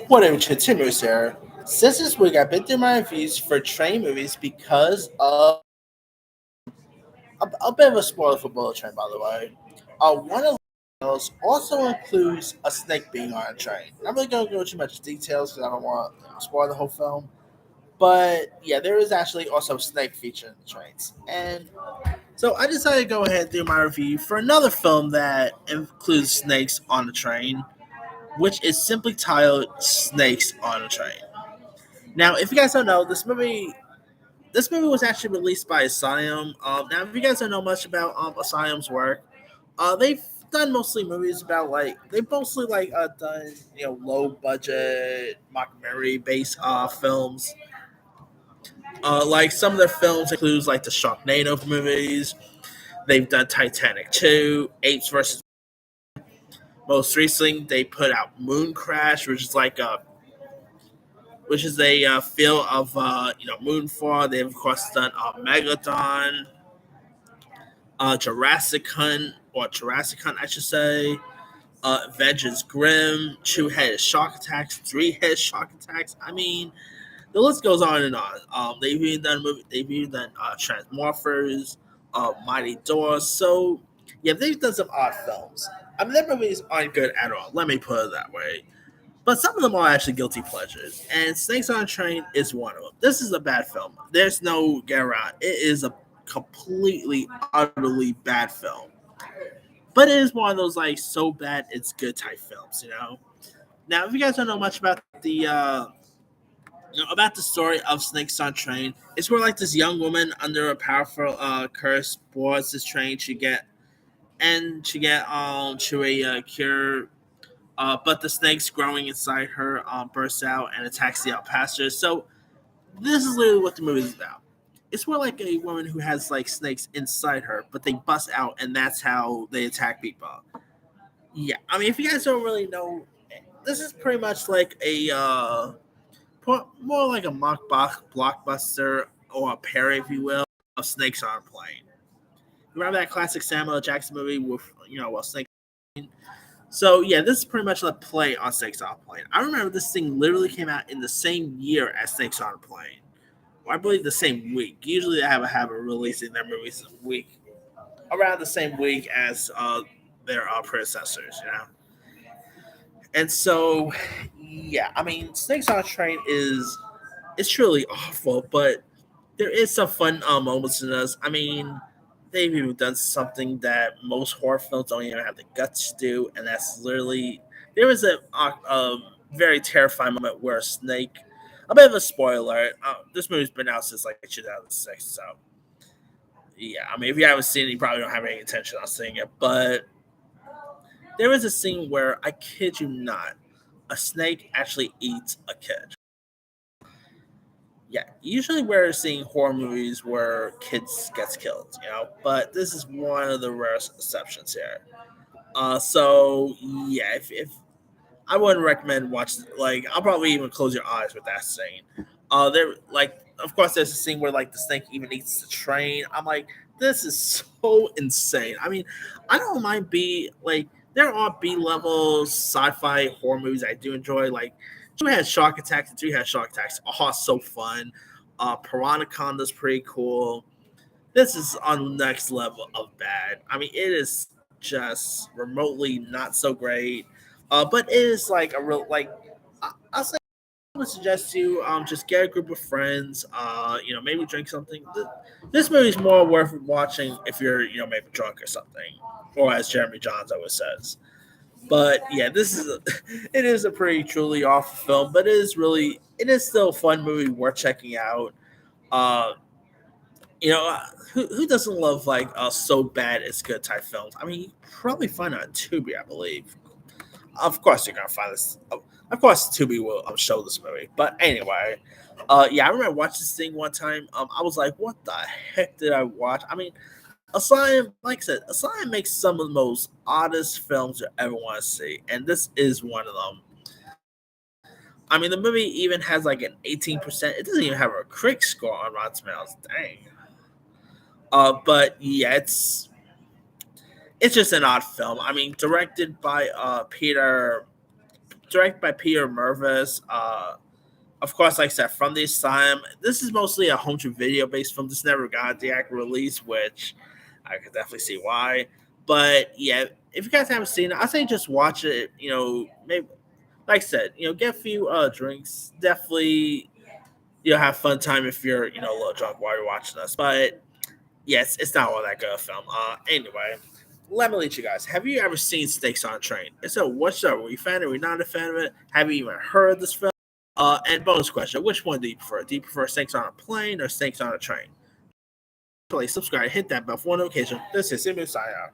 Whatever continues there. Since this week, I've been through my reviews for train movies because of a bit of a spoiler for Bullet Train, by the way. One of the details also includes a snake being on a train. I'm not really going to go into too much details because I don't want to spoil the whole film. But yeah, there is actually also a snake featured in the trains. And so I decided to go ahead and do my review for another film that includes snakes on the train, which is simply titled Snakes on a Train. Now, if you guys don't know, this movie was actually released by Asylum. Now, if you guys don't know much about Asylum's work, they've done mostly movies about they mostly done low budget mockumentary based films. Like some of their films includes like the Sharknado movies. They've done Titanic 2, Apes versus. Most recently, they put out Moon Crash, which is a film of Moonfall. They've of course done Megalodon, Jurassic Hunt, I should say. Vengeance Grim, two-headed shark attacks, three-headed shark attacks. I mean, the list goes on and on. They've even done Transmorphers, Mighty Doors. So yeah, they've done some odd films. I mean, their movies aren't good at all. Let me put it that way. But some of them are actually guilty pleasures, and Snakes on a Train is one of them. This is a bad film. There's no get around. It is a completely, utterly bad film. But it is one of those like so bad it's good type films, you know. Now, if you guys don't know much about about the story of Snakes on Train, it's where like this young woman under a powerful curse boards this train she get to a cure. But the snakes growing inside her bursts out and attacks the outcasters. So this is literally what the movie is about. It's more like a woman who has like snakes inside her, but they bust out, and that's how they attack people. Yeah, I mean, if you guys don't really know, this is pretty much like a more like a blockbuster or a parody, if you will, of Snakes on a Plane. Remember that classic Samuel L. Jackson movie with snakes? So yeah, this is pretty much a play on Snakes on a Plane. I remember this thing literally came out in the same year as Snakes on a Plane. Or I believe the same week. Usually they have a habit of releasing their movies around the same week as their predecessors, you know. And so yeah, I mean, Snakes on a Train is truly awful, but there is some fun moments in this. I mean, they've even done something that most horror films don't even have the guts to do, and that's literally there was a very terrifying moment where a snake. A bit of a spoiler. This movie's been out since like 2006, so yeah. I mean, if you haven't seen it, you probably don't have any intention on seeing it. But there was a scene where I kid you not, a snake actually eats a kid. Yeah, usually we're seeing horror movies where kids gets killed, you know, but this is one of the rarest exceptions here. So yeah, if I wouldn't recommend watching, like, I'll probably even close your eyes with that scene. There, like, of course, there's a scene where like the snake even eats the train. I'm like, this is so insane. I mean, I don't mind there are B level sci-fi horror movies I do enjoy, like Two Had Shark Attacks and Three Had Shark Attacks. Oh, so fun. Piranaconda's pretty cool. This is on the next level of bad. I mean, it is just remotely not so great. But it is like a real like I'll say I would suggest you just get a group of friends, maybe drink something. This movie is more worth watching if you're maybe drunk or something, or as Jeremy Johns always says. But yeah, it is a pretty truly awful film, but it is still a fun movie worth checking out. Uh, who doesn't love like so bad it's good type films? I mean, you probably find it on Tubi, I believe. Of course, you're gonna find this. Of course, Tubi will show this movie. But anyway, yeah, I remember watching this thing one time. I was like, "What the heck did I watch?" I mean, Asylum, like I said, Asylum makes some of the most oddest films you ever want to see, and this is one of them. I mean, the movie even has like an 18%. It doesn't even have a critic score on Rotten Tomatoes. Dang. But yeah, it's just an odd film. I mean, directed by Peter Mervis. Of course, like I said, from this time, this is mostly a home to video based film. This never got a theatrical release, which I could definitely see why. But yeah, if you guys haven't seen it, I say just watch it. Maybe like I said, get a few drinks. Definitely, you'll have fun time if you're a little drunk while you're watching us. But yes, it's not all that good a film. Anyway, let me let you guys. Have you ever seen Snakes on a Train? If so, what's up? Were you a fan? Are you not a fan of it? Have you even heard of this film? And bonus question: which one do you prefer? Do you prefer Snakes on a Plane or Snakes on a Train? Please subscribe, hit that bell for notification. This is Simu signing out.